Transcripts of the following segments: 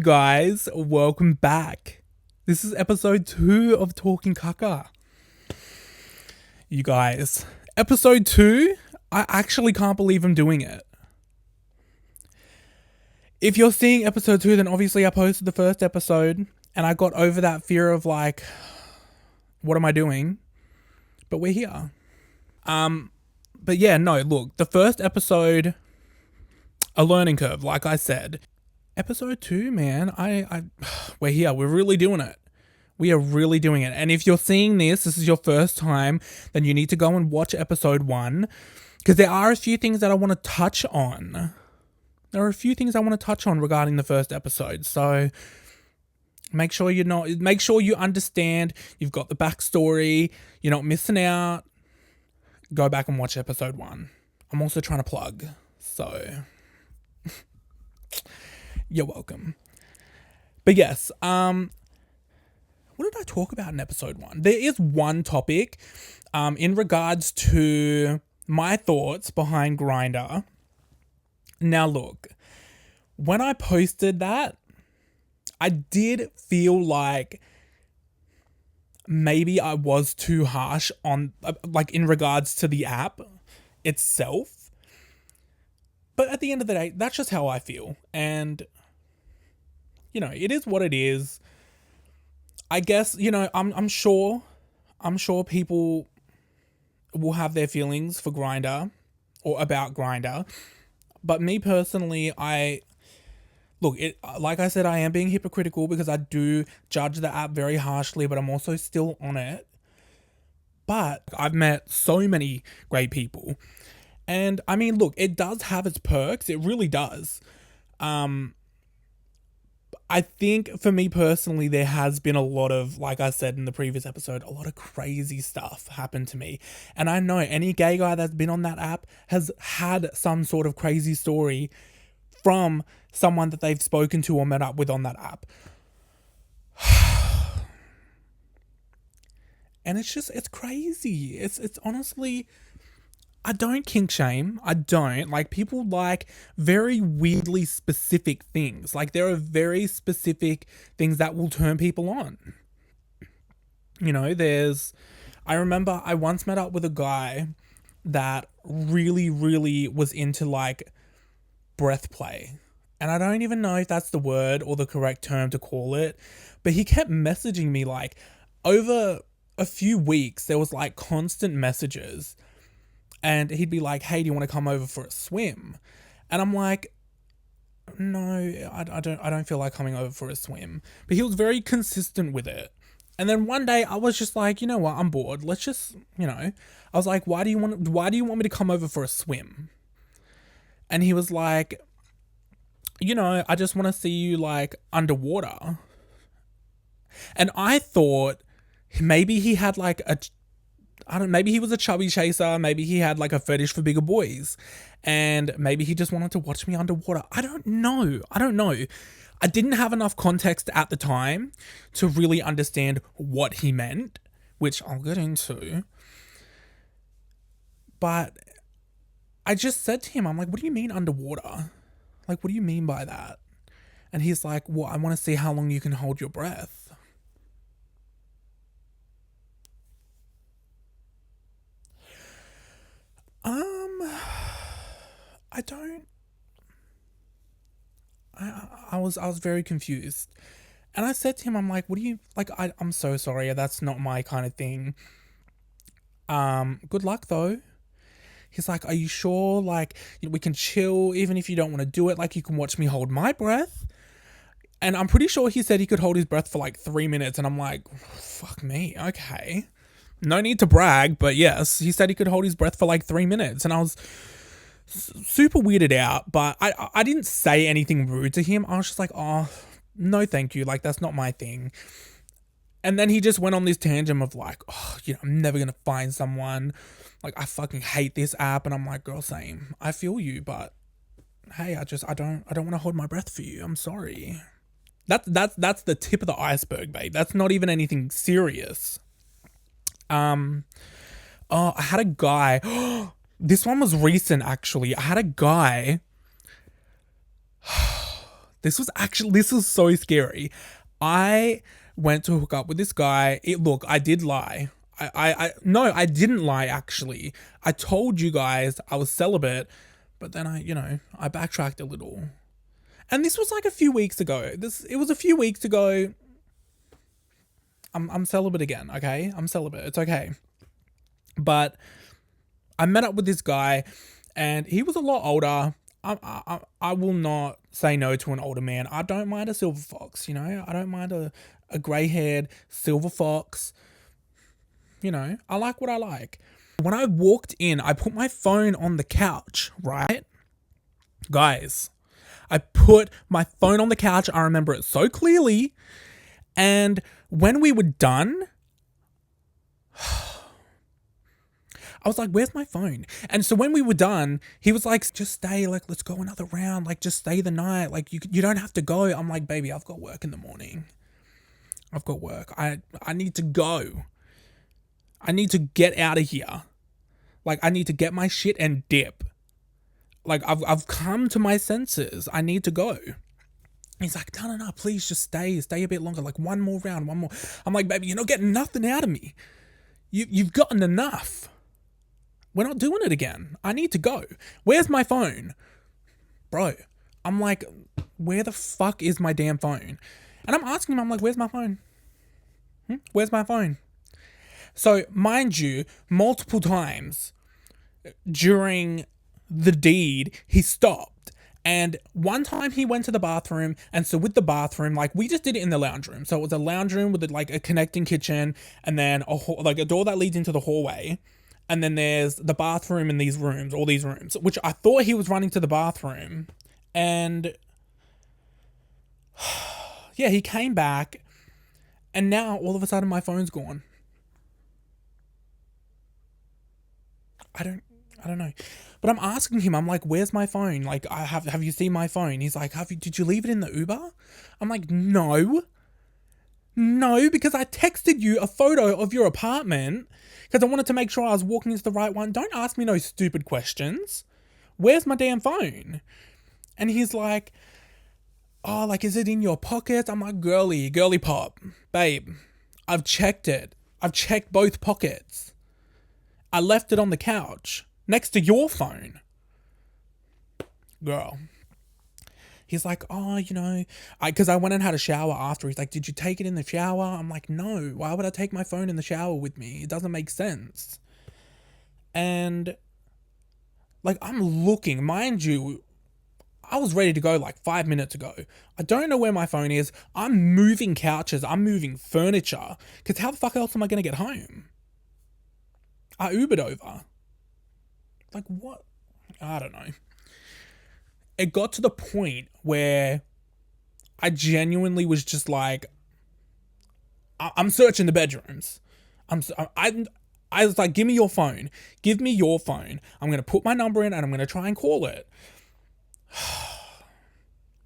guys, welcome back. This is episode 2 of Talking Kaka. You guys, episode 2, I actually can't believe I'm doing it. If you're seeing episode 2, then obviously I posted the first episode and I got over that fear of like, what am I doing? But we're here. But yeah, no, look, the first episode, a learning curve, like I said. Episode 2, man, we're here. We're really doing it. We are really doing it. And if you're seeing this is your first time, then you need to go and watch episode 1 because there are a few things that I want to touch on. There are a few things I want to touch on regarding the first episode. So make sure you understand, you've got the backstory, you're not missing out. Go back and watch episode 1. I'm also trying to plug. So you're welcome. But yes, what did I talk about in episode 1? There is one topic in regards to my thoughts behind Grindr. Now look, when I posted that, I did feel like maybe I was too harsh on like in regards to the app itself. But at the end of the day, that's just how I feel. And you know, it is what it is. I guess, you know, I'm sure people will have their feelings for Grindr or about Grindr. But me personally, like I said, I am being hypocritical because I do judge the app very harshly, but I'm also still on it. But I've met so many great people. And I mean, look, it does have its perks. It really does. I think for me personally, there has been a lot of, like I said in the previous episode, a lot of crazy stuff happened to me. And I know any gay guy that's been on that app has had some sort of crazy story from someone that they've spoken to or met up with on that app. And it's crazy. It's honestly, I don't kink shame. I don't. Like, people like very weirdly specific things. Like, there are very specific things that will turn people on. You know, I remember I once met up with a guy that really, really was into, like, breath play. And I don't even know if that's the word or the correct term to call it. But he kept messaging me, like, over a few weeks, there was, like, constant messages. And he'd be like, hey, do you want to come over for a swim? And I'm like, no, I don't feel like coming over for a swim. But he was very consistent with it. And then one day I was just like, you know what, I'm bored. Let's just, you know, I was like, why do you want me to come over for a swim? And he was like, you know, I just want to see you like underwater. And I thought maybe he had like maybe he was a chubby chaser. Maybe he had like a fetish for bigger boys. And maybe he just wanted to watch me underwater. I don't know. I didn't have enough context at the time to really understand what he meant, which I'll get into. But I just said to him, I'm like, what do you mean underwater? Like, what do you mean by that? And he's like, well, I want to see how long you can hold your breath. I was very confused. And I said to him, I'm like, what do you, like, I'm so sorry. That's not my kind of thing. Good luck though. He's like, are you sure? Like, we can chill even if you don't want to do it. Like, you can watch me hold my breath. And I'm pretty sure he said he could hold his breath for like 3 minutes. And I'm like, fuck me. Okay. No need to brag, but yes, he said he could hold his breath for like 3 minutes. And I was super weirded out, but I didn't say anything rude to him. I was just like, oh, no, thank you. Like, that's not my thing. And then he just went on this tangent of like, oh, you know, I'm never going to find someone. Like, I fucking hate this app. And I'm like, girl, same. I feel you, but hey, I don't want to hold my breath for you. I'm sorry. That's the tip of the iceberg, babe. That's not even anything serious. I had a guy. This one was recent, actually. I had a guy This was so scary. I went to hook up with this guy. Look, I did lie. No, I didn't lie actually. I told you guys I was celibate, but then I backtracked a little. And this was like a few weeks ago. It was a few weeks ago. I'm celibate again, okay? I'm celibate. It's okay. But I met up with this guy and he was a lot older. I will not say no to an older man. I don't mind a silver fox, I don't mind a grey-haired silver fox. I like what I like. When I walked in, I put my phone on the couch, right? Guys, I put my phone on the couch. I remember it so clearly. And when we were done, I was like, where's my phone? And so when we were done, he was like, just stay, like, let's go another round, like, just stay the night, like, you don't have to go. I'm like, baby, I've got work in the morning. I've got work. I need to go. I need to get out of here. Like, I need to get my shit and dip. Like, I've come to my senses. I need to go. He's like, no, please just stay a bit longer, like, one more round, one more. I'm like, baby, you're not getting nothing out of me. You've gotten enough. We're not doing it again. I need to go. Where's my phone? Bro, I'm like, where the fuck is my damn phone? And I'm asking him, I'm like, where's my phone? Where's my phone? So, mind you, multiple times during the deed, he stopped. And one time he went to the bathroom, and so with the bathroom, like, we just did it in the lounge room. So it was a lounge room with like a connecting kitchen, and then a door that leads into the hallway. And then there's the bathroom in these rooms, all these rooms, which I thought he was running to the bathroom. And yeah, he came back, and now all of a sudden my phone's gone. I don't know. But I'm asking him, I'm like, where's my phone? Like, have you seen my phone? He's like, did you leave it in the Uber? I'm like, no, because I texted you a photo of your apartment because I wanted to make sure I was walking into the right one. Don't ask me no stupid questions. Where's my damn phone? And he's like, oh, like, is it in your pocket? I'm like, girly pop, babe, I've checked it. I've checked both pockets. I left it on the couch next to your phone. Girl. He's like, oh, because I went and had a shower after. He's like, did you take it in the shower? I'm like, no. Why would I take my phone in the shower with me? It doesn't make sense. And, like, I'm looking. Mind you, I was ready to go like 5 minutes ago. I don't know where my phone is. I'm moving couches. I'm moving furniture. Because how the fuck else am I going to get home? I Ubered over. Like, what? I don't know. It got to the point where I genuinely was just like, I'm searching the bedrooms. I was like, give me your phone. Give me your phone. I'm going to put my number in and I'm going to try and call it.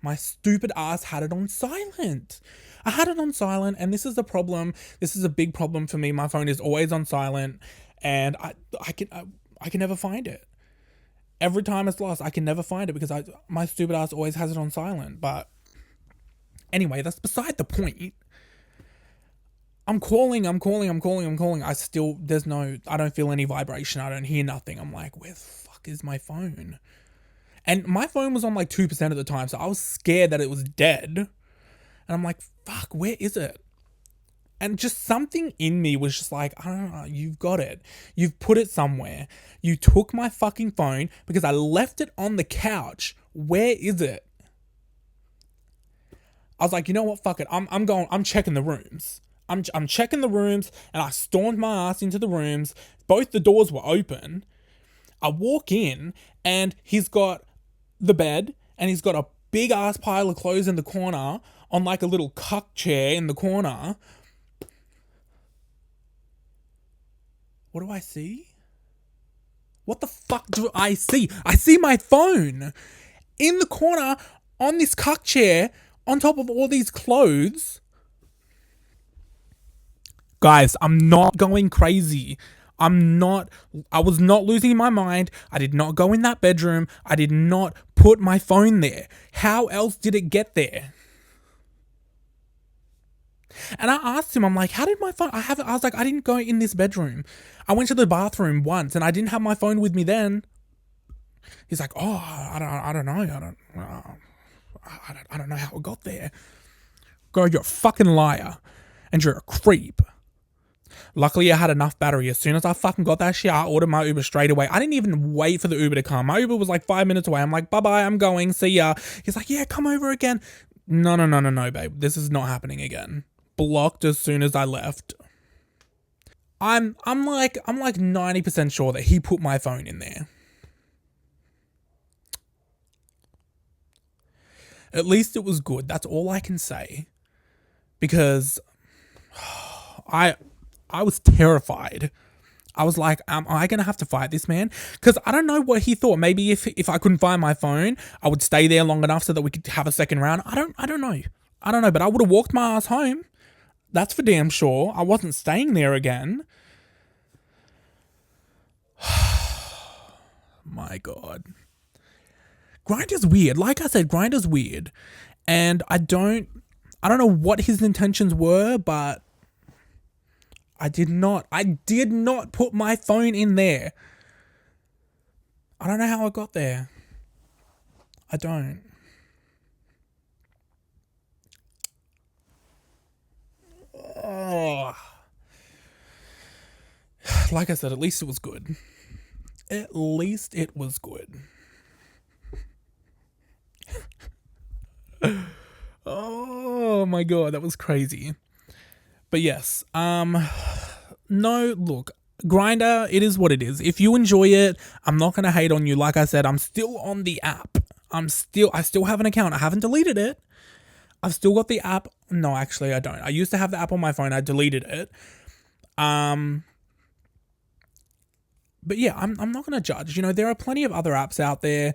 My stupid ass had it on silent. I had it on silent, and this is a problem. This is a big problem for me. My phone is always on silent, and I can never find it. Every time it's lost, I can never find it because my stupid ass always has it on silent. But anyway, that's beside the point. I'm calling. I don't feel any vibration. I don't hear nothing. I'm like, where the fuck is my phone? And my phone was on like 2% of the time, so I was scared that it was dead. And I'm like, fuck, where is it? And just something in me was just like, I don't know, you've got it. You've put it somewhere. You took my fucking phone because I left it on the couch. Where is it? I was like, you know what? Fuck it. I'm checking the rooms. I'm checking the rooms, and I stormed my ass into the rooms. Both the doors were open. I walk in, and he's got the bed, and he's got a big ass pile of clothes in the corner on like a little cuck chair in the corner. What do I see? What the fuck do I see? I see my phone in the corner on this cuck chair on top of all these clothes. Guys, I'm not going crazy. I was not losing my mind. I did not go in that bedroom. I did not put my phone there. How else did it get there? And I asked him, I'm like, how did my phone, I was like, I didn't go in this bedroom. I went to the bathroom once and I didn't have my phone with me then. He's like, oh, I don't know. I don't know how it got there. Girl, you're a fucking liar. And you're a creep. Luckily, I had enough battery. As soon as I fucking got that shit, I ordered my Uber straight away. I didn't even wait for the Uber to come. My Uber was like 5 minutes away. I'm like, bye-bye, I'm going. See ya. He's like, yeah, come over again. No, babe. This is not happening again. Blocked as soon as I left. I'm like 90% sure that he put my phone in there. At least it was good. That's all I can say. Because I was terrified. I was like, am I going to have to fight this man? Because I don't know what he thought. Maybe if I couldn't find my phone, I would stay there long enough so that we could have a second round. I don't know, but I would have walked my ass home. That's for damn sure. I wasn't staying there again. My God. Grindr's weird. Like I said, Grindr's weird. And I don't know what his intentions were, but I did not put my phone in there. I don't know how I got there. I don't. Oh. Like I said, at least it was good. At least it was good. Oh my God, that was crazy. But yes, no, look, Grindr, it is what it is. If you enjoy it, I'm not gonna hate on you. Like I said, I'm still on the app. I still have an account. I haven't deleted it. I've still got the app. No, actually, I don't. I used to have the app on my phone. I deleted it. But yeah, I'm not gonna judge. You know, there are plenty of other apps out there.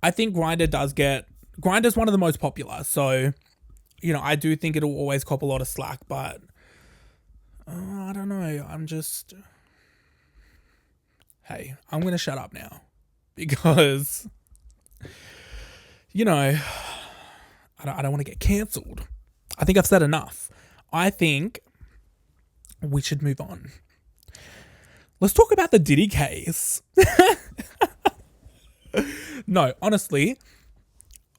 I think Grindr's one of the most popular. So, you know, I do think it'll always cop a lot of slack, but I don't know. Hey, I'm going to shut up now because, you know, I don't want to get cancelled. I think I've said enough. I think we should move on. Let's talk about the Diddy case. No, honestly,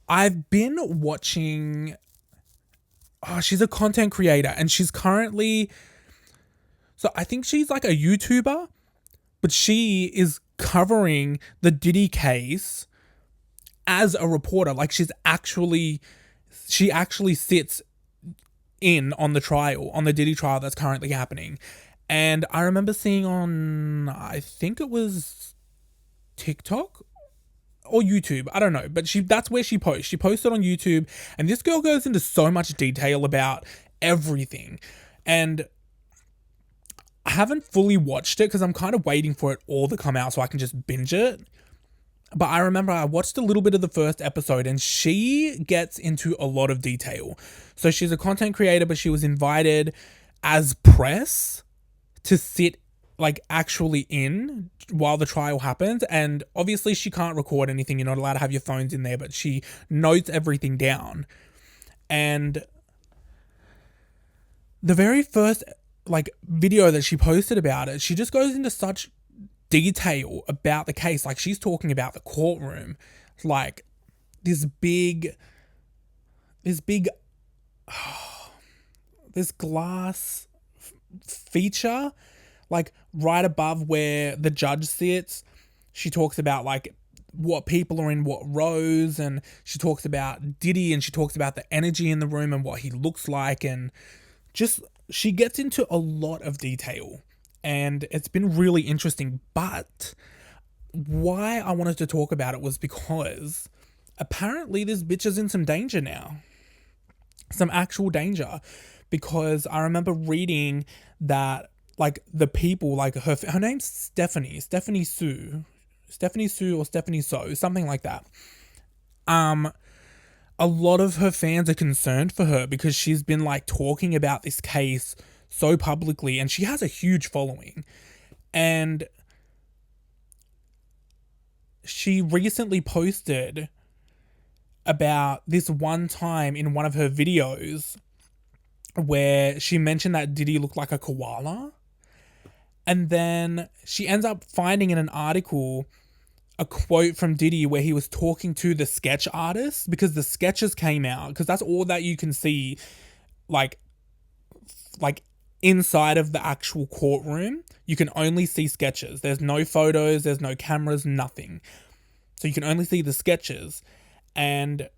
I've been watching. Oh, she's a content creator and she's currently. So I think she's like a YouTuber, but she is covering the Diddy case as a reporter. Like she actually sits in on the trial, on the Diddy trial that's currently happening. And I remember seeing on, I think it was TikTok or YouTube, I don't know, but that's where she posts. She posted on YouTube, and this girl goes into so much detail about everything. And I haven't fully watched it because I'm kind of waiting for it all to come out so I can just binge it. But I remember I watched a little bit of the first episode and she gets into a lot of detail. So she's a content creator, but she was invited as press to sit like actually in while the trial happens. And obviously she can't record anything. You're not allowed to have your phones in there, but she notes everything down. And the very first like video that she posted about it, she just goes into such detail about the case. Like she's talking about the courtroom, like this glass feature like right above where the judge sits. She talks about like what people are in what rows, and she talks about Diddy, and she talks about the energy in the room and what he looks like, and just she gets into a lot of detail, and it's been really interesting. But why I wanted to talk about it was because apparently this bitch is in some danger now. Some actual danger. Because I remember reading that like the people, like her name's Stephanie Soo or Stephanie Soo, something like that. A lot of her fans are concerned for her because she's been like talking about this case so publicly, and she has a huge following. And she recently posted about this one time in one of her videos where she mentioned that Diddy looked like a koala. And then she ends up finding in an article a quote from Diddy where he was talking to the sketch artist, because the sketches came out, because that's all that you can see, like inside of the actual courtroom. You can only see sketches. There's no photos, there's no cameras, nothing. So you can only see the sketches. And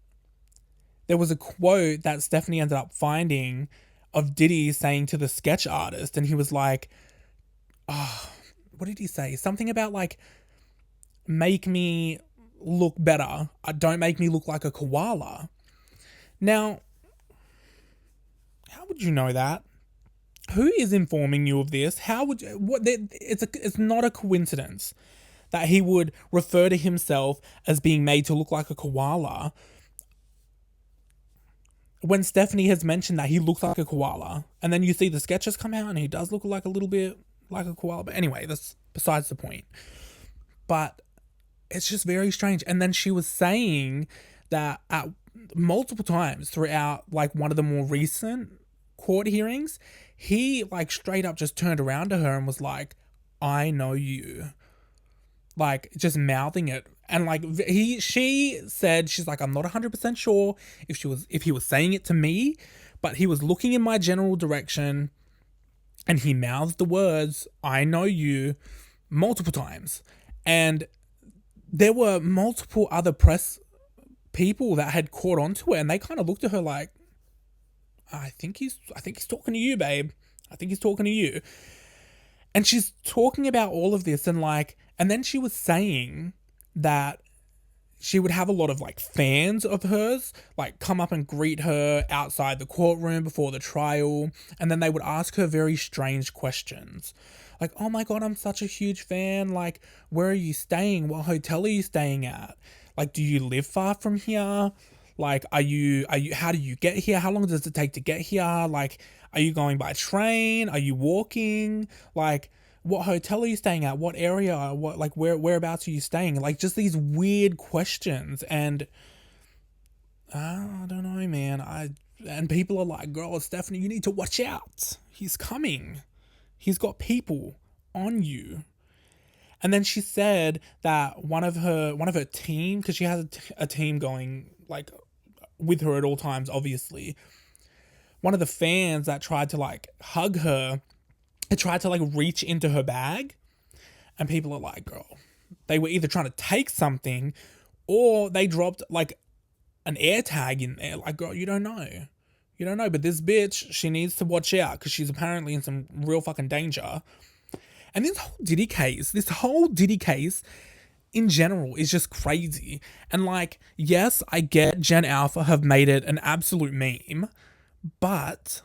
there was a quote that Stephanie ended up finding of Diddy saying to the sketch artist, and he was like, oh, what did he say? Something about like, make me look better. Don't make me look like a koala. Now, how would you know that? Who is informing you of this? How would you, what? It's not a coincidence that he would refer to himself as being made to look like a koala when Stephanie has mentioned that he looks like a koala, and then you see the sketches come out and he does look like a little bit like a koala. But anyway, that's besides the point. But it's just very strange. And then she was saying that at multiple times throughout like one of the more recent court hearings, he like straight up just turned around to her and was like, I know you. Like just mouthing it. And like she said, she's like, I'm not 100% sure if he was saying it to me, but he was looking in my general direction and he mouthed the words, I know you, multiple times. And there were multiple other press people that had caught onto it, and they kind of looked at her like, I think he's talking to you, babe. I think he's talking to you. And she's talking about all of this, and like, and then she was saying that she would have a lot of like fans of hers like come up and greet her outside the courtroom before the trial, and then they would ask her very strange questions. Like, oh my God, I'm such a huge fan. Like, where are you staying? What hotel are you staying at? Like, do you live far from here? Like, how do you get here? How long does it take to get here? Like, are you going by train? Are you walking? Like, what hotel are you staying at? What area? What, like, whereabouts are you staying? Like, just these weird questions. And I don't know, man. And people are like, girl, Stephanie, you need to watch out. He's coming. He's got people on you. And then she said that one of her team, because she has a team going like with her at all times, obviously. One of the fans that tried to like hug her, it tried to like reach into her bag, and people are like, girl, they were either trying to take something or they dropped like an air tag in there. Like, girl, you don't know. You don't know, but this bitch, she needs to watch out because she's apparently in some real fucking danger. And this whole Diddy case in general is just crazy. And like, yes, I get Gen Alpha have made it an absolute meme, but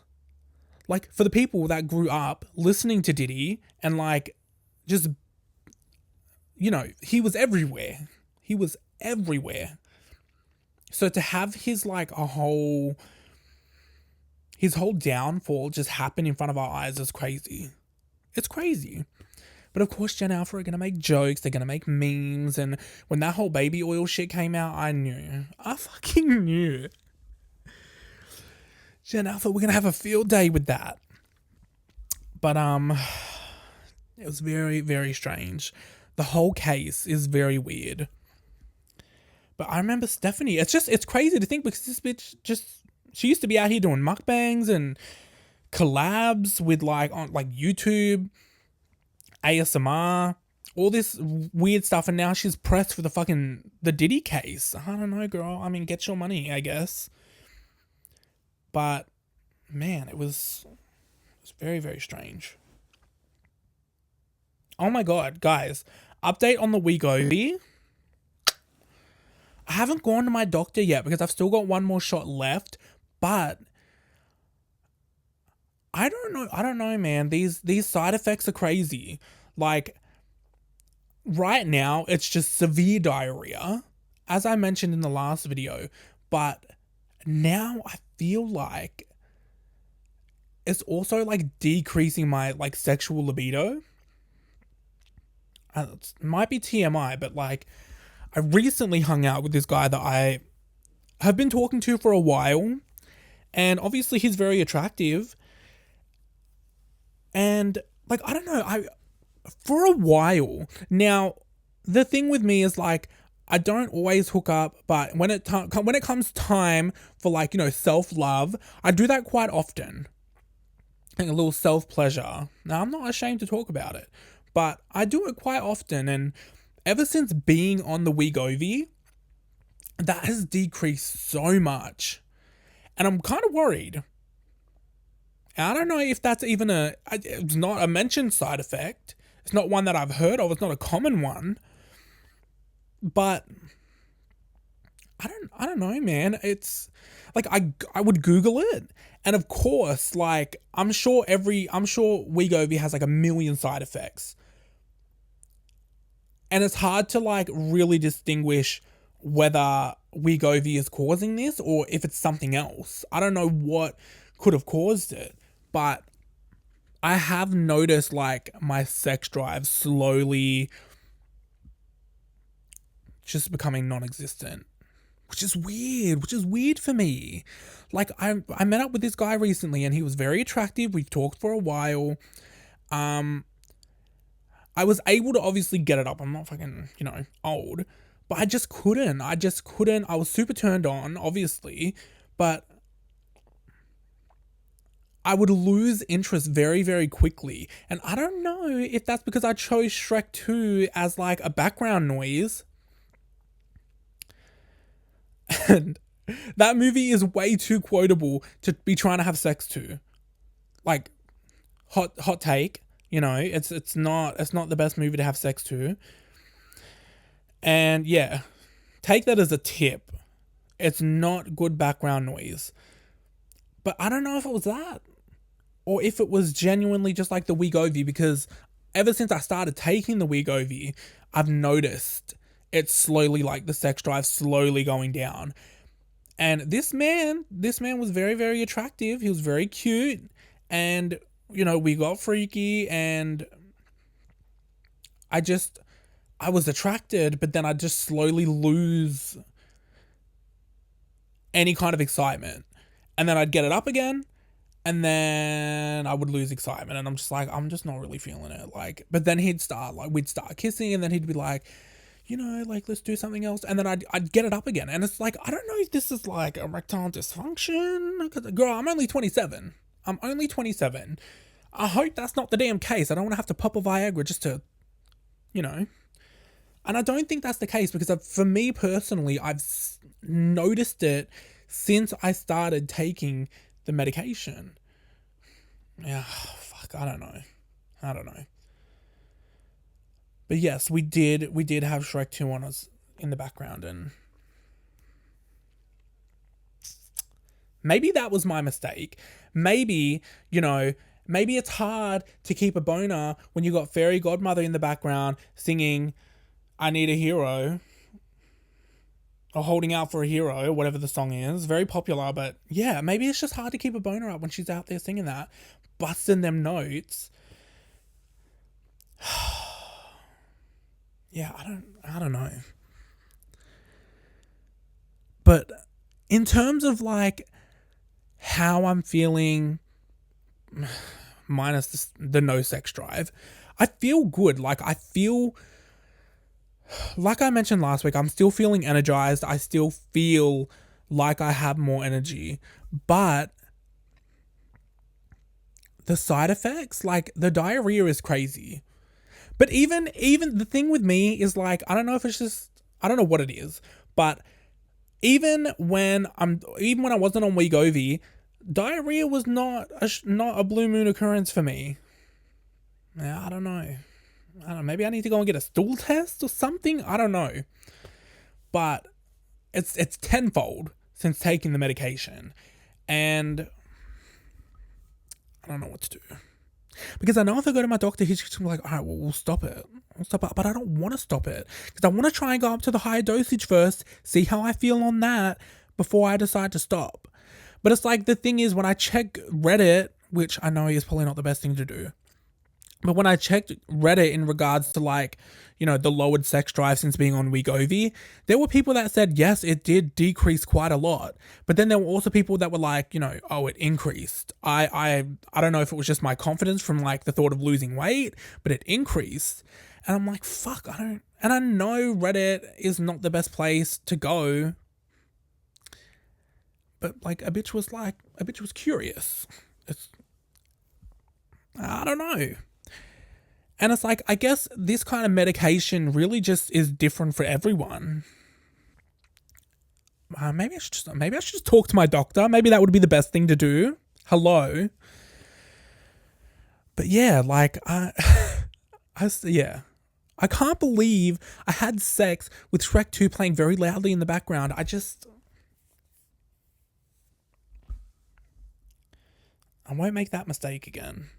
like for the people that grew up listening to Diddy and like just, you know, he was everywhere. He was everywhere. So to have his whole downfall just happen in front of our eyes is crazy. It's crazy. But of course, Gen Alpha are going to make jokes. They're going to make memes. And when that whole baby oil shit came out, I knew. I fucking knew. Gen Alpha, we're going to have a field day with that. But, it was very, very strange. The whole case is very weird. But I remember Stephanie. It's crazy to think because this bitch she used to be out here doing mukbangs and collabs with on YouTube, ASMR, all this weird stuff, and now she's pressed for the Diddy case. I don't know, girl. I mean, get your money, I guess. But man, it was very, very strange. Oh my God, guys. Update on the WeGovy. I haven't gone to my doctor yet because I've still got one more shot left, but I don't know, man. These side effects are crazy. Like right now, it's just severe diarrhea, as I mentioned in the last video, but now I feel like it's also like decreasing my sexual libido. it might be TMI, but like I recently hung out with this guy that I have been talking to for a while, and obviously he's very attractive. And like I don't know, I for a while now, the thing with me is like I don't always hook up, but when it comes time for like, you know, self-love, I do that quite often. And a little self-pleasure. Now, I'm not ashamed to talk about it, but I do it quite often, and ever since being on the WeGovy, that has decreased so much. And I'm kind of worried. I don't know if that's even it's not a mentioned side effect. It's not one that I've heard of. It's not a common one. But I don't know, man. It's like I would Google it, and of course, like I'm sure WeGovy has like a million side effects, and it's hard to like really distinguish whether WeGovy is causing this or if it's something else. I don't know what could have caused it, but I have noticed like my sex drive slowly just becoming non-existent, which is weird for me. Like I met up with this guy recently, and he was very attractive. We talked for a while. I was able to obviously get it up. I'm not fucking, you know, old, but I just couldn't. I was super turned on, obviously, but I would lose interest very, very quickly. And I don't know if that's because I chose Shrek 2 as like a background noise. And that movie is way too quotable to be trying to have sex to. Like, hot take, you know, it's not the best movie to have sex to. And yeah, take that as a tip. It's not good background noise. But I don't know if it was that, or if it was genuinely just like the WeGovy, because ever since I started taking the WeGovy, I've noticed it's slowly, like the sex drive slowly going down. And this man was very, very attractive. He was very cute, and you know, we got freaky, and I was attracted, but then I just slowly lose any kind of excitement. And then I'd get it up again, and then I would lose excitement, and I'm just like, I'm just not really feeling it. Like, but then we'd start kissing, and then he'd be like, you know, like, let's do something else. And then I'd get it up again. And it's like, I don't know if this is like erectile dysfunction. Girl, I'm only 27. I hope that's not the damn case. I don't want to have to pop a Viagra just to, you know. And I don't think that's the case, because for me personally, I've noticed it since I started taking the medication. Yeah, fuck, I don't know. But yes, we did have Shrek 2 on us in the background, and maybe that was my mistake. Maybe, you know, maybe it's hard to keep a boner when you got Fairy Godmother in the background singing I Need a Hero, or Holding Out for a Hero, whatever the song is. Very popular, but yeah, maybe it's just hard to keep a boner up when she's out there singing that, busting them notes. Yeah, I don't know. But in terms of like how I'm feeling, minus the no sex drive, I feel good. Like I feel, like I mentioned last week, I'm still feeling energized. I still feel like I have more energy, but the side effects, like the diarrhea is crazy. But even the thing with me is like, I don't know if it's just, I don't know what it is, but even when I wasn't on WeGovy, diarrhea was not a blue moon occurrence for me. Yeah, I don't know. Maybe I need to go and get a stool test or something. I don't know. But it's tenfold since taking the medication, and I don't know what to do. Because I know if I go to my doctor, he's just gonna be like, all right, well, we'll stop it. But I don't want to stop it, because I want to try and go up to the higher dosage first, see how I feel on that before I decide to stop. But it's like, the thing is, when I check Reddit, which I know is probably not the best thing to do, But when I checked Reddit in regards to like, the lowered sex drive since being on WeGovy, there were people that said yes, it did decrease quite a lot. But then there were also people that were like, oh, it increased. I don't know if it was just my confidence from like the thought of losing weight, but it increased. And I'm like, fuck, I don't. And I know Reddit is not the best place to go. But like a bitch was curious. It's, I don't know. And it's like, I guess this kind of medication really just is different for everyone. Maybe I should just talk to my doctor. Maybe that would be the best thing to do. Hello. But yeah, like yeah. I can't believe I had sex with Shrek 2 playing very loudly in the background. I won't make that mistake again.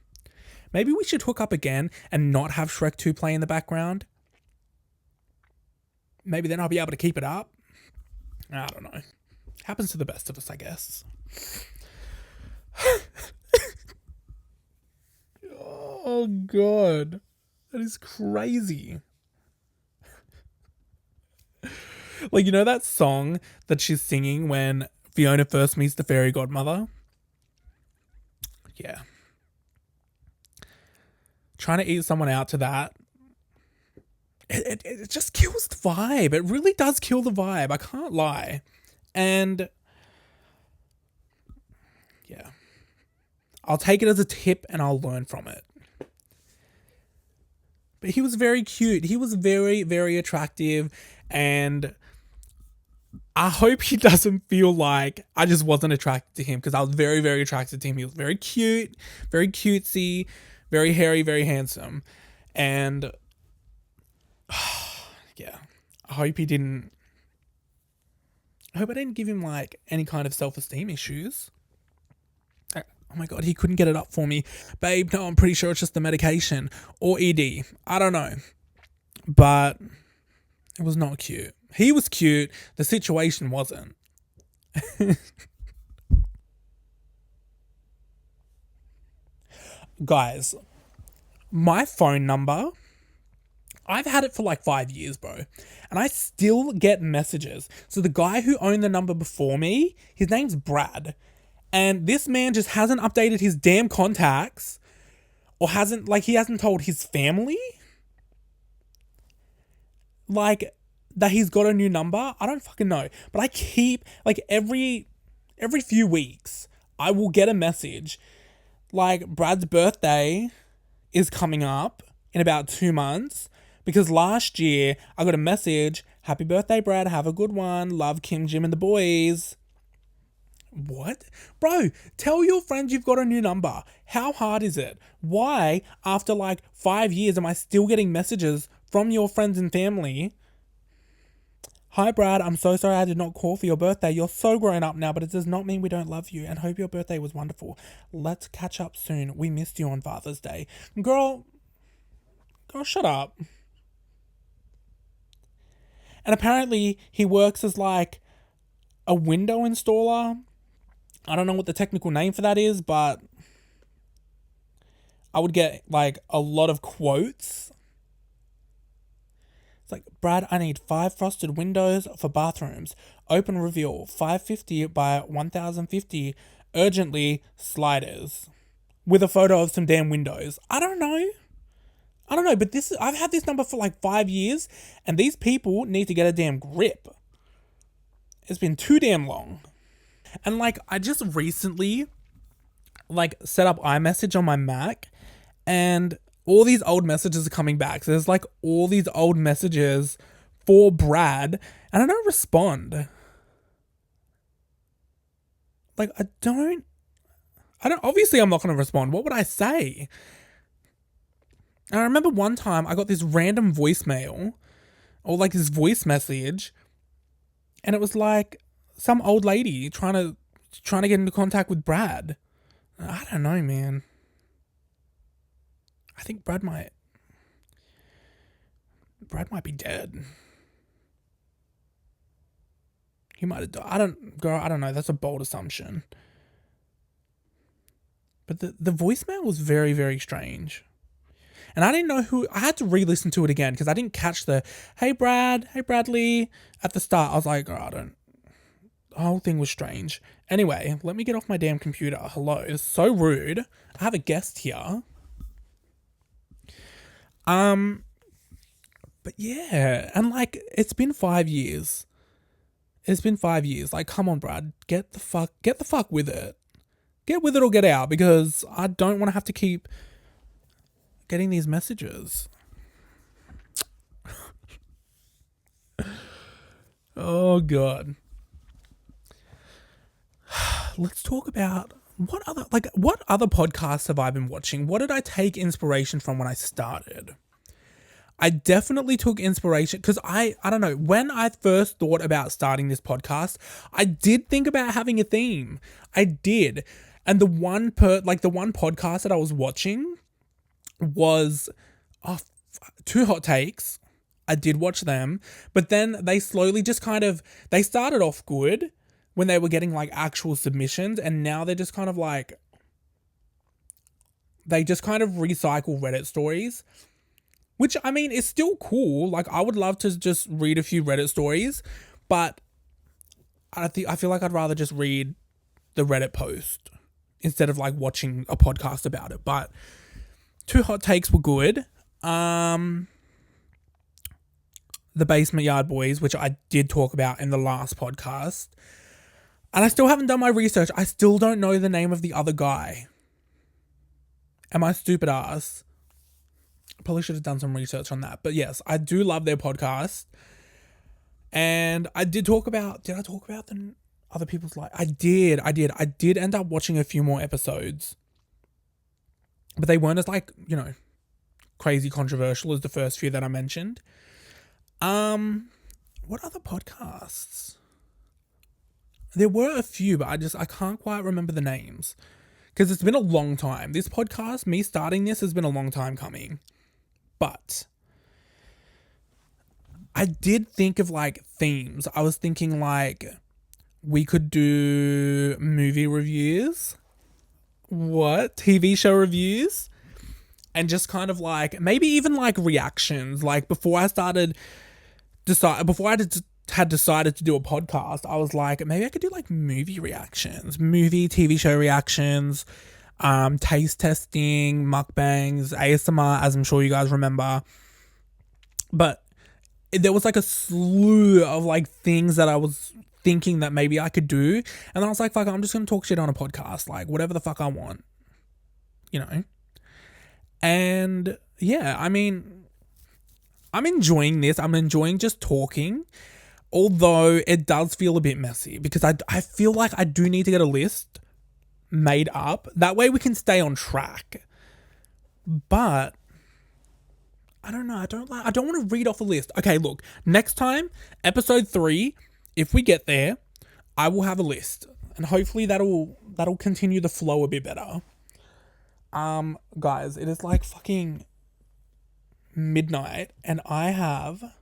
Maybe we should hook up again and not have Shrek 2 play in the background. Maybe then I'll be able to keep it up. I don't know. Happens to the best of us, I guess. Oh, God. That is crazy. Like, that song that she's singing when Fiona first meets the fairy godmother? Yeah. Trying to eat someone out to that, it just kills the vibe. It really does kill the vibe. I can't lie. And yeah, I'll take it as a tip and I'll learn from it. But he was very cute. He was very, very attractive. And I hope he doesn't feel like I just wasn't attracted to him, because I was very, very attracted to him. He was very cute, very cutesy, very hairy, very handsome. And yeah, I hope I didn't give him like any kind of self-esteem issues. Oh my God, he couldn't get it up for me. Babe, no, I'm pretty sure it's just the medication or ED. I don't know. But it was not cute. He was cute. The situation wasn't. Guys, my phone number, I've had it for like 5 years, bro. And I still get messages. So the guy who owned the number before me, his name's Brad. And this man just hasn't updated his damn contacts, or he hasn't told his family, like, that he's got a new number. I don't fucking know. But I keep, like, every few weeks, I will get a message. Like, Brad's birthday is coming up in about 2 months, because last year I got a message, happy birthday, Brad, have a good one, love Kim, Jim, and the boys. What? Bro, tell your friends you've got a new number. How hard is it? Why, after like 5 years, am I still getting messages from your friends and family? Hi, Brad, I'm so sorry I did not call for your birthday. You're so grown up now, but it does not mean we don't love you, and hope your birthday was wonderful. Let's catch up soon. We missed you on Father's Day. Girl, shut up. And apparently he works as like a window installer. I don't know what the technical name for that is, but I would get like a lot of quotes. It's like, Brad, I need 5 frosted windows for bathrooms. Open reveal, 550 by 1050. Urgently, sliders. With a photo of some damn windows. I don't know, but I've had this number for like 5 years, and these people need to get a damn grip. It's been too damn long. And like, I just recently like set up iMessage on my Mac, and all these old messages are coming back. So there's like all these old messages for Brad, and I don't respond. Like, I don't, obviously I'm not going to respond. What would I say? And I remember one time I got this random voicemail, or like this voice message, and it was like some old lady trying to get into contact with Brad. I don't know, man. I think Brad might be dead. He might have died. I don't know. That's a bold assumption. But the voicemail was very, very strange. And I didn't know who, I had to re-listen to it again because I didn't catch the, hey Brad, hey Bradley at the start. I was like, the whole thing was strange. Anyway, let me get off my damn computer. Hello, it's so rude. I have a guest here. But yeah, and like, it's been 5 years. It's been 5 years. Like, come on, Brad, get the fuck with it. Get with it or get out, because I don't want to have to keep getting these messages. Oh God. Let's talk about what other podcasts have I been watching? What did I take inspiration from when I started? I definitely took inspiration because I don't know, when I first thought about starting this podcast, I did think about having a theme. I did. And the one podcast that I was watching was Two Hot Takes. I did watch them, but then they slowly just they started off good when they were getting like actual submissions, and now they're just kind of like, they just kind of recycle Reddit stories, which I mean is still cool. Like, I would love to just read a few Reddit stories, but I feel like I'd rather just read the Reddit post instead of like watching a podcast about it. But Two Hot Takes were good. The Basement Yard Boys, which I did talk about in the last podcast. And I still haven't done my research. I still don't know the name of the other guy. Am I stupid ass? I probably should have done some research on that. But yes, I do love their podcast. And I did I talk about the other people's life? I did end up watching a few more episodes. But they weren't as like, crazy controversial as the first few that I mentioned. What other podcasts? There were a few, but I can't quite remember the names because it's been a long time. This podcast, me starting this, has been a long time coming. But I did think of like themes. I was thinking like we could do movie reviews. What? TV show reviews? And just kind of like, maybe even like reactions. Like before I had decided to do a podcast, I was like, maybe I could do like movie reactions, TV show reactions, taste testing, mukbangs, ASMR, as I'm sure you guys remember. But there was like a slew of like things that I was thinking that maybe I could do. And then I was like, fuck, I'm just going to talk shit on a podcast, like whatever the fuck I want, And yeah, I mean, I'm enjoying this. I'm enjoying just talking. Although it does feel a bit messy because I feel like I do need to get a list made up. That way we can stay on track. But I don't know. I don't want to read off a list. Okay, look. Next time, episode 3, if we get there, I will have a list. And hopefully that'll continue the flow a bit better. Guys, it is like fucking midnight and I have...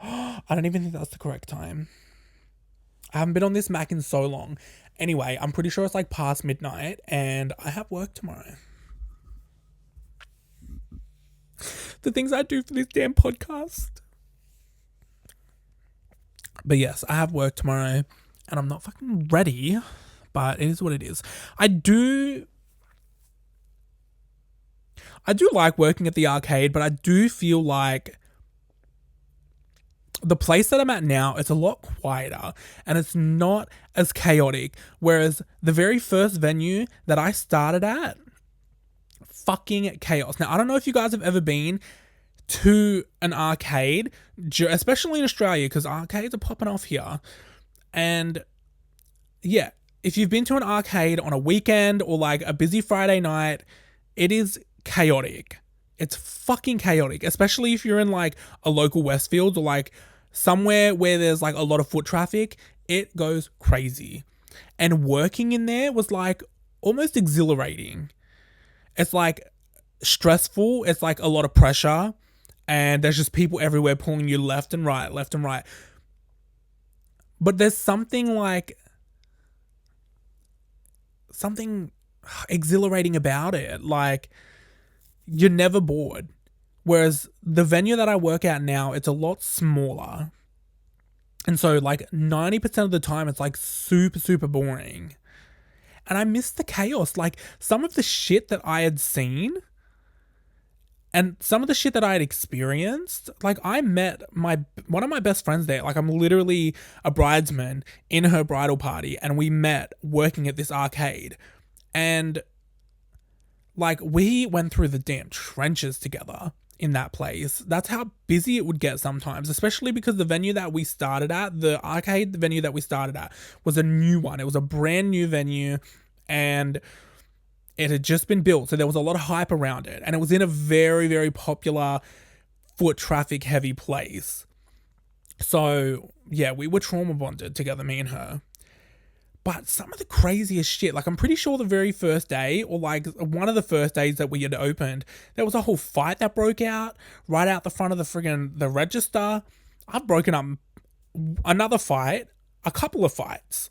I don't even think that's the correct time. I haven't been on this Mac in so long. Anyway, I'm pretty sure it's like past midnight and I have work tomorrow. The things I do for this damn podcast. But yes, I have work tomorrow and I'm not fucking ready, but it is what it is. I do like working at the arcade, but I do feel like the place that I'm at now, it's a lot quieter and it's not as chaotic. Whereas the very first venue that I started at, fucking chaos. Now, I don't know if you guys have ever been to an arcade, especially in Australia, because arcades are popping off here. And yeah, if you've been to an arcade on a weekend or like a busy Friday night, it is chaotic. It's fucking chaotic, especially if you're in like a local Westfield or like somewhere where there's like a lot of foot traffic. It goes crazy. And working in there was like almost exhilarating. It's like stressful. It's like a lot of pressure and there's just people everywhere pulling you left and right. But there's something exhilarating about it. Like, you're never bored. Whereas the venue that I work at now, it's a lot smaller. And so like 90% of the time it's like super, super boring. And I miss the chaos. Like some of the shit that I had seen and some of the shit that I had experienced, like I met one of my best friends there. Like I'm literally a bridesman in her bridal party, and we met working at this arcade. And like we went through the damn trenches together in that place. That's how busy it would get sometimes, especially because the venue that we started at, the arcade venue that we started at, was a new one. It was a brand new venue, and it had just been built, so there was a lot of hype around it, and it was in a very, very popular foot traffic heavy place. So yeah, we were trauma bonded together, me and her. But some of the craziest shit, like I'm pretty sure the very first day, or like one of the first days that we had opened, there was a whole fight that broke out right out the front of the register. I've broken up another fight, a couple of fights.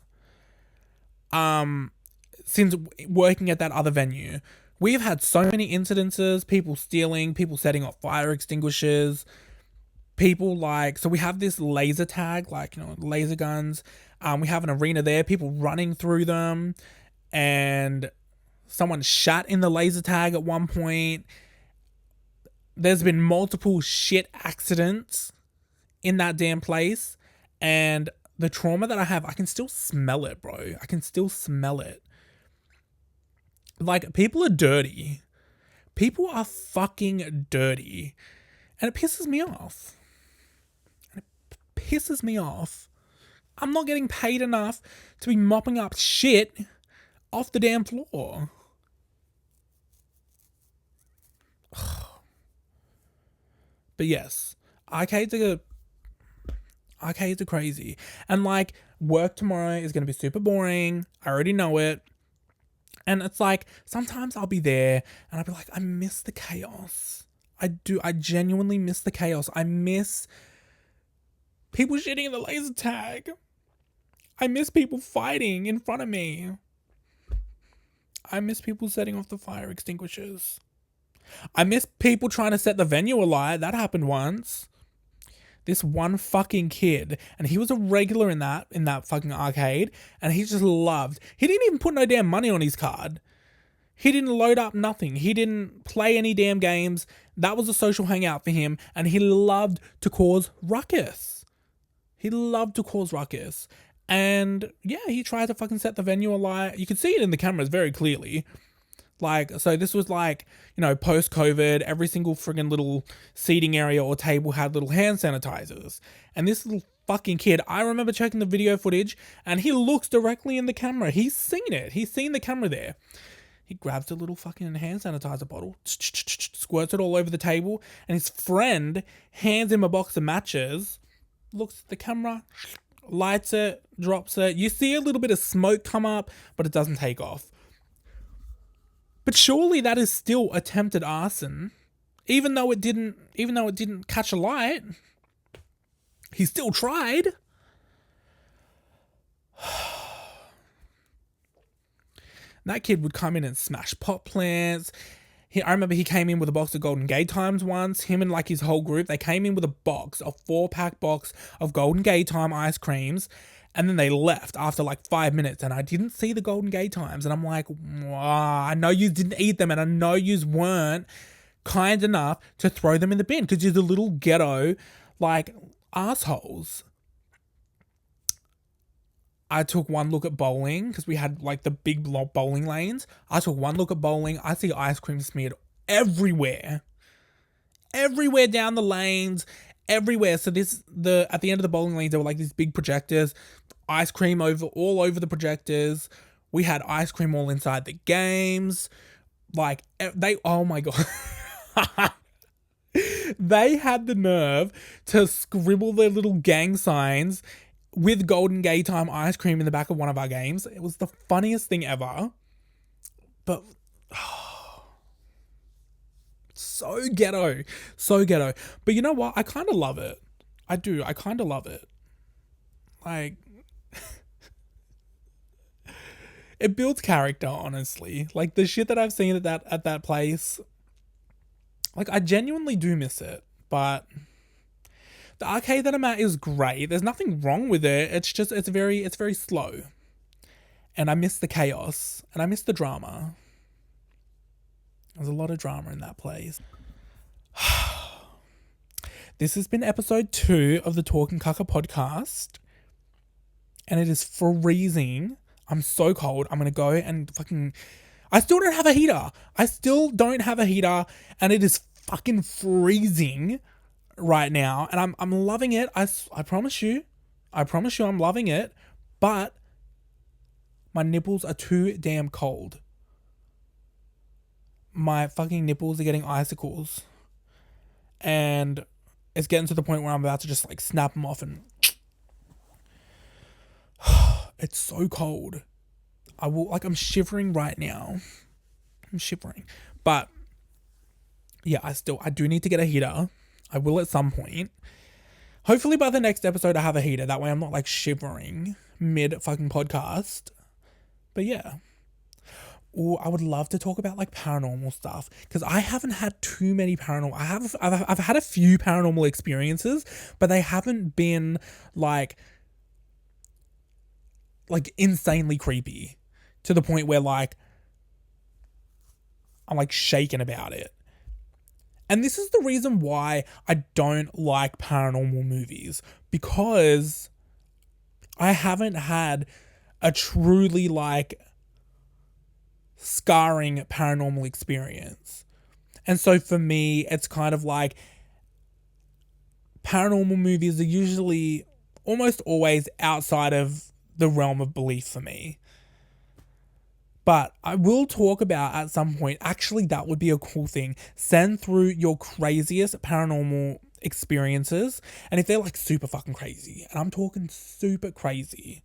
Since working at that other venue, we've had so many incidences, people stealing, people setting off fire extinguishers, people like, so we have this laser tag, like, laser guns. We have an arena there, people running through them, and someone shot in the laser tag at one point. There's been multiple shit accidents in that damn place, and the trauma that I have, I can still smell it, bro. I can still smell it. Like, people are dirty. People are fucking dirty. And it pisses me off. I'm not getting paid enough to be mopping up shit off the damn floor. But yes, arcades are crazy. And like, work tomorrow is going to be super boring. I already know it. And it's like, sometimes I'll be there and I'll be like, I miss the chaos. I do. I genuinely miss the chaos. I miss people shitting in the laser tag. I miss people fighting in front of me. I miss people setting off the fire extinguishers. I miss people trying to set the venue alight. That happened once. This one fucking kid, and he was a regular in that fucking arcade, and he just loved. He didn't even put no damn money on his card. He didn't load up nothing. He didn't play any damn games. That was a social hangout for him, and he loved to cause ruckus. And yeah, he tried to fucking set the venue alight. You could see it in the cameras very clearly. Like, so this was like, post-COVID, every single friggin' little seating area or table had little hand sanitizers. And this little fucking kid, I remember checking the video footage, and he looks directly in the camera. He's seen it. He's seen the camera there. He grabs a little fucking hand sanitizer bottle, squirts it all over the table, and his friend hands him a box of matches, looks at the camera, lights it, drops it. You see a little bit of smoke come up, but it doesn't take off. But surely that is still attempted arson. Even though it didn't catch a light, he still tried. That kid would come in and smash pot plants. I remember he came in with a box of Golden Gay Times once. Him and like his whole group, they came in with a 4-pack box of Golden Gay Time ice creams. And then they left after like 5 minutes, and I didn't see the Golden Gay Times. And I'm like, wow, I know you didn't eat them, and I know you weren't kind enough to throw them in the bin because you're the little ghetto, like, assholes. I took one look at bowling because we had like the big bowling lanes. I took one look at bowling. I see ice cream smeared everywhere down the lanes. Everywhere. So at the end of the bowling lanes, there were like these big projectors, ice cream all over the projectors. We had ice cream all inside the games. Like, oh my God. They had the nerve to scribble their little gang signs with Golden Gay Time ice cream in the back of one of our games. It was the funniest thing ever. But so ghetto. But you know what? I kind of love it. I do. I kind of love it. Like, it builds character, honestly. Like, the shit that I've seen at that place, Like, I genuinely do miss it, but the arcade that I'm at is great. There's nothing wrong with it. It's just, it's very slow. And I miss the chaos, and I miss the drama. There's a lot of drama in that place. This has been episode 2 of the Talking Kaka podcast. And it is freezing. I'm so cold. I'm going to go and fucking... I still don't have a heater. And it is fucking freezing right now. And I'm loving it. I promise you. I'm loving it. But my nipples are too damn cold. My fucking nipples are getting icicles. And it's getting to the point where I'm about to just like snap them off and... It's so cold. I'm shivering right now. I'm shivering. But yeah, I do need to get a heater. I will at some point. Hopefully by the next episode I have a heater. That way I'm not like shivering mid fucking podcast. But yeah. Or I would love to talk about like paranormal stuff, because I haven't had too many paranormal. I've had a few paranormal experiences, but they haven't been like insanely creepy to the point where like I'm like shaken about it. And this is the reason why I don't like paranormal movies, because I haven't had a truly like scarring paranormal experience. And so for me, it's kind of like paranormal movies are usually almost always outside of the realm of belief for me. But I will talk about at some point, actually that would be a cool thing. Send through your craziest paranormal experiences. And if they're like super fucking crazy, and I'm talking super crazy,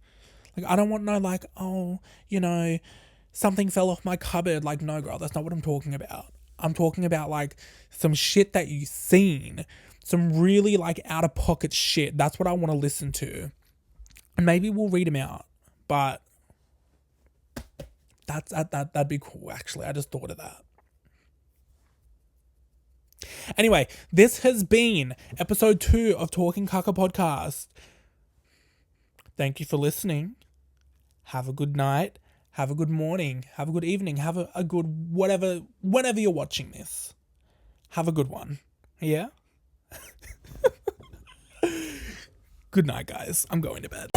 like I don't want no like, oh, you know, something fell off my cupboard. Like, no, girl, that's not what I'm talking about. I'm talking about like some shit that you've seen. Some really like out of pocket shit. That's what I want to listen to. And maybe we'll read them out. But that'd be cool, actually. I just thought of that. Anyway, this has been episode 2 of Talking Kaka podcast. Thank you for listening. Have a good night. Have a good morning. Have a good evening. Have a good whatever, whenever you're watching this. Have a good one. Yeah? Good night, guys. I'm going to bed.